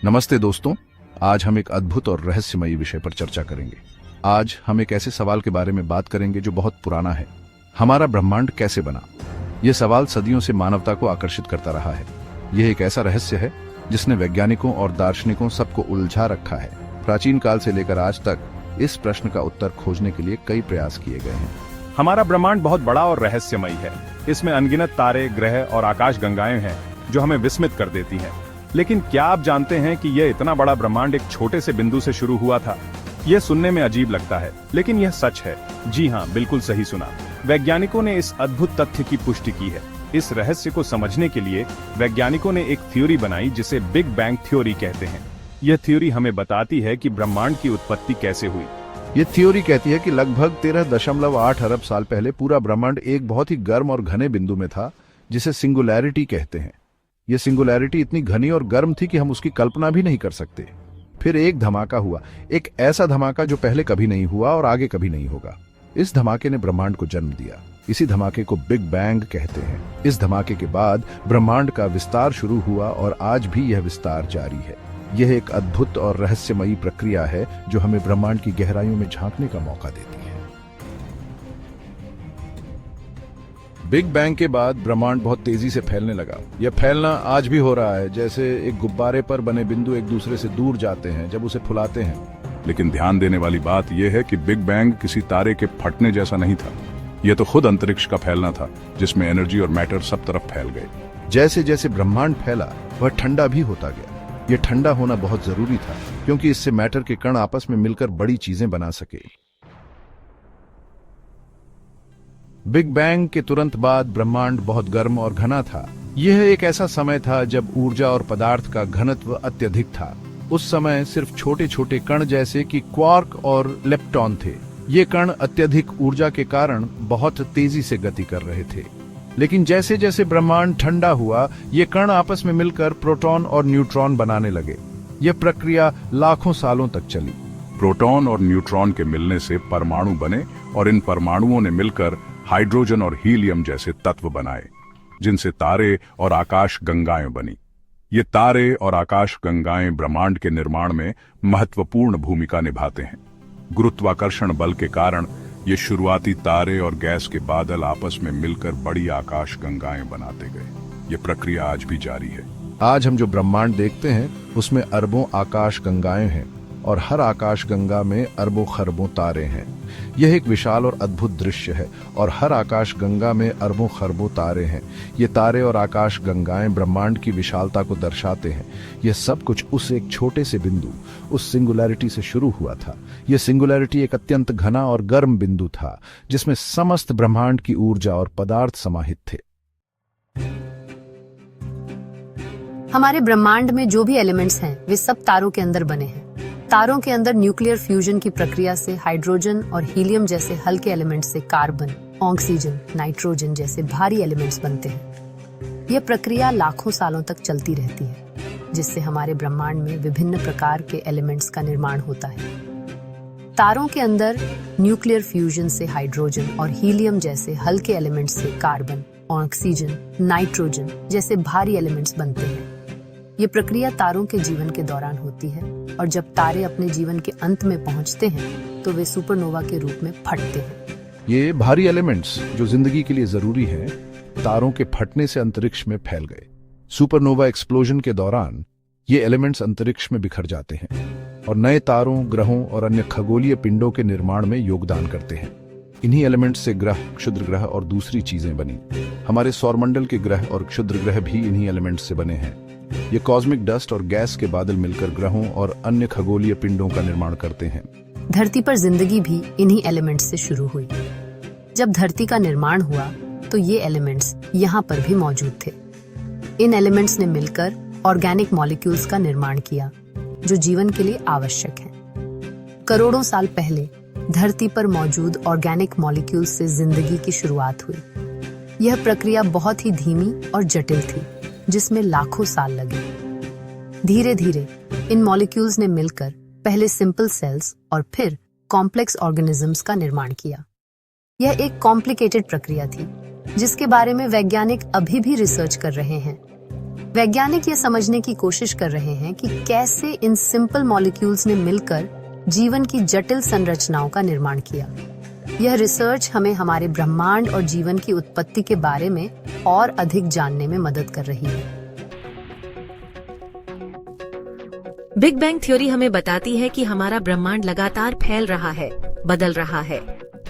नमस्ते दोस्तों, आज हम एक अद्भुत और रहस्यमयी विषय पर चर्चा करेंगे। आज हम एक ऐसे सवाल के बारे में बात करेंगे जो बहुत पुराना है। हमारा ब्रह्मांड कैसे बना? यह सवाल सदियों से मानवता को आकर्षित करता रहा है। यह एक ऐसा रहस्य है जिसने वैज्ञानिकों और दार्शनिकों सबको उलझा रखा है। प्राचीन काल से लेकर आज तक इस प्रश्न का उत्तर खोजने के लिए कई प्रयास किए गए हैं। हमारा ब्रह्मांड बहुत बड़ा और रहस्यमयी है। इसमें अनगिनत तारे, ग्रह और आकाश गंगाएं हैं जो हमें विस्मित कर देती हैं। लेकिन क्या आप जानते हैं कि यह इतना बड़ा ब्रह्मांड एक छोटे से बिंदु से शुरू हुआ था? यह सुनने में अजीब लगता है, लेकिन यह सच है। जी हाँ, बिल्कुल सही सुना। वैज्ञानिकों ने इस अद्भुत तथ्य की पुष्टि की है। इस रहस्य को समझने के लिए वैज्ञानिकों ने एक थ्योरी बनाई जिसे बिग बैंग थ्योरी कहते हैं। यह थ्योरी हमें बताती है कि ब्रह्मांड की उत्पत्ति कैसे हुई। ये थ्योरी कहती है कि लगभग 13.8 अरब साल पहले पूरा ब्रह्मांड एक बहुत ही गर्म और घने बिंदु में था, जिसे सिंगुलैरिटी कहते हैं। यह सिंगुलैरिटी इतनी घनी और गर्म थी कि हम उसकी कल्पना भी नहीं कर सकते। फिर एक धमाका हुआ, एक ऐसा धमाका जो पहले कभी नहीं हुआ और आगे कभी नहीं होगा। इस धमाके ने ब्रह्मांड को जन्म दिया। इसी धमाके को बिग बैंग कहते हैं। इस धमाके के बाद ब्रह्मांड का विस्तार शुरू हुआ और आज भी यह विस्तार जारी है। यह एक अद्भुत और रहस्यमयी प्रक्रिया है जो हमें ब्रह्मांड की गहराइयों में झांकने का मौका देती है। बिग बैंग के बाद ब्रह्मांड बहुत तेजी से फैलने लगा। यह फैलना आज भी हो रहा है, जैसे एक गुब्बारे पर बने बिंदु एक दूसरे से दूर जाते हैं जब उसे फुलाते हैं। लेकिन ध्यान देने वाली बात यह है कि बिग बैंग किसी तारे के फटने जैसा नहीं था। यह तो खुद अंतरिक्ष का फैलना था, जिसमें एनर्जी और मैटर सब तरफ फैल गए। जैसे जैसे ब्रह्मांड फैला, वह ठंडा भी होता गया। यह ठंडा होना बहुत जरूरी था, क्योंकि इससे मैटर के कण आपस में मिलकर बड़ी चीजें बना सके। बिग बैंग के तुरंत बाद ब्रह्मांड बहुत गर्म और घना था। यह एक ऐसा समय था जब ऊर्जा और पदार्थ का घनत्व अत्यधिक था। उस समय सिर्फ छोटे छोटे कण जैसे कि क्वार्क और लेप्टॉन थे। ये कण अत्यधिक ऊर्जा के कारण बहुत तेजी से गति कर रहे थे। लेकिन जैसे जैसे ब्रह्मांड ठंडा हुआ, ये कण आपस में मिलकर प्रोटॉन और न्यूट्रॉन बनाने लगे। यह प्रक्रिया लाखों सालों तक चली। प्रोटॉन और न्यूट्रॉन के मिलने से परमाणु बने और इन परमाणुओं ने मिलकर हाइड्रोजन और हीलियम जैसे तत्व बनाए, जिनसे तारे और आकाश गंगाएं बनी। ये तारे और आकाश गंगाएं ब्रह्मांड के निर्माण में महत्वपूर्ण भूमिका निभाते हैं। गुरुत्वाकर्षण बल के कारण ये शुरुआती तारे और गैस के बादल आपस में मिलकर बड़ी आकाश गंगाएं बनाते गए। ये प्रक्रिया आज भी जारी है। आज हम जो ब्रह्मांड देखते हैं उसमें अरबों आकाश गंगाएं हैं और हर आकाश गंगा में अरबों खरबों तारे हैं। यह एक विशाल और अद्भुत दृश्य है और हर आकाश गंगा में अरबों खरबों तारे हैं। ये तारे और आकाश गंगाएं ब्रह्मांड की विशालता को दर्शाते हैं। यह सब कुछ उस एक छोटे से बिंदु, उस सिंगुलैरिटी से शुरू हुआ था। यह सिंगुलैरिटी एक अत्यंत घना और गर्म बिंदु था, जिसमें समस्त ब्रह्मांड की ऊर्जा और पदार्थ समाहित थे। हमारे ब्रह्मांड में जो भी एलिमेंट्स हैं, वे सब तारों के अंदर बने हैं। तारों के अंदर न्यूक्लियर फ्यूजन की प्रक्रिया से हाइड्रोजन और हीलियम जैसे हल्के एलिमेंट्स से कार्बन, ऑक्सीजन, नाइट्रोजन जैसे भारी एलिमेंट्स बनते हैं। यह प्रक्रिया लाखों सालों तक चलती रहती है, जिससे हमारे ब्रह्मांड में विभिन्न प्रकार के एलिमेंट्स का निर्माण होता है। तारों के अंदर न्यूक्लियर फ्यूजन से हाइड्रोजन और हीलियम जैसे हल्के एलिमेंट्स से कार्बन, ऑक्सीजन, नाइट्रोजन जैसे भारी एलिमेंट्स बनते हैं। ये प्रक्रिया तारों के जीवन के दौरान होती है और जब तारे अपने जीवन के अंत में पहुंचते हैं तो वे सुपरनोवा के रूप में फटते हैं। ये भारी एलिमेंट्स जो जिंदगी के लिए जरूरी हैं, तारों के फटने से अंतरिक्ष में फैल गए। सुपरनोवा एक्सप्लोजन के दौरान ये एलिमेंट्स अंतरिक्ष में बिखर जाते हैं और नए तारों, ग्रहों और अन्य खगोलीय पिंडों के निर्माण में योगदान करते हैं। इन्हीं एलिमेंट्स से ग्रह, क्षुद्र ग्रह और दूसरी चीजें बनी। हमारे सौरमंडल के ग्रह और क्षुद्र ग्रह भी इन्हीं एलिमेंट्स से बने हैं। ये कॉस्मिक डस्ट और गैस के बादल मिलकर ग्रहों और अन्य खगोलीय पिंडों का निर्माण करते हैं। धरती पर जिंदगी भी इन्हीं एलिमेंट्स से शुरू हुई। जब धरती का निर्माण हुआ तो ये एलिमेंट्स यहाँ पर भी मौजूद थे। इन एलिमेंट्स ने मिलकर ऑर्गेनिक मॉलिक्यूल्स का निर्माण किया, जो जीवन के लिए आवश्यक हैं। करोड़ों साल पहले धरती पर मौजूद ऑर्गेनिक मॉलिक्यूल्स से जिंदगी की शुरुआत हुई। यह प्रक्रिया बहुत ही धीमी और जटिल थी, जिसमें लाखों साल लगे। धीरे धीरे इन मॉलिक्यूल्स ने मिलकर पहले सिंपल सेल्स और फिर कॉम्प्लेक्स ऑर्गेनिजम्स का निर्माण किया। यह एक कॉम्प्लिकेटेड प्रक्रिया थी, जिसके बारे में वैज्ञानिक अभी भी रिसर्च कर रहे हैं। वैज्ञानिक ये समझने की कोशिश कर रहे हैं कि कैसे इन सिंपल मॉलिक्यूल्स ने मिलकर जीवन की जटिल संरचनाओं का निर्माण किया। यह रिसर्च हमें हमारे ब्रह्मांड और जीवन की उत्पत्ति के बारे में और अधिक जानने में मदद कर रही है। बिग बैंग थ्योरी हमें बताती है कि हमारा ब्रह्मांड लगातार फैल रहा है, बदल रहा है।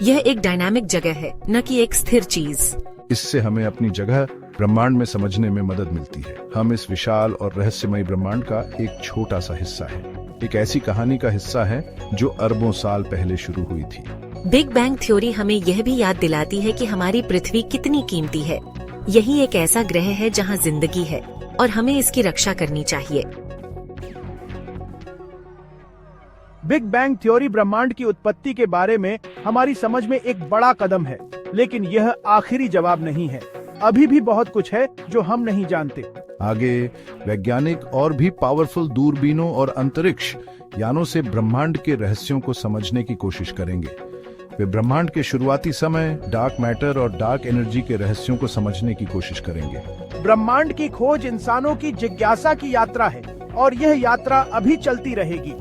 यह एक डायनामिक जगह है, न कि एक स्थिर चीज। इससे हमें अपनी जगह ब्रह्मांड में समझने में मदद मिलती है। हम इस विशाल और रहस्यमयी ब्रह्मांड का एक छोटा सा हिस्सा है, एक ऐसी कहानी का हिस्सा है जो अरबों साल पहले शुरू हुई थी। बिग बैंग थ्योरी हमें यह भी याद दिलाती है कि हमारी पृथ्वी कितनी कीमती है। यही एक ऐसा ग्रह है जहां जिंदगी है और हमें इसकी रक्षा करनी चाहिए। बिग बैंग थ्योरी ब्रह्मांड की उत्पत्ति के बारे में हमारी समझ में एक बड़ा कदम है, लेकिन यह आखिरी जवाब नहीं है। अभी भी बहुत कुछ है जो हम नहीं जानते। आगे वैज्ञानिक और भी पावरफुल दूरबीनों और अंतरिक्ष यानों से ब्रह्मांड के रहस्यों को समझने की कोशिश करेंगे। वे ब्रह्मांड के शुरुआती समय, डार्क मैटर और डार्क एनर्जी के रहस्यों को समझने की कोशिश करेंगे। ब्रह्मांड की खोज इंसानों की जिज्ञासा की यात्रा है और यह यात्रा अभी चलती रहेगी।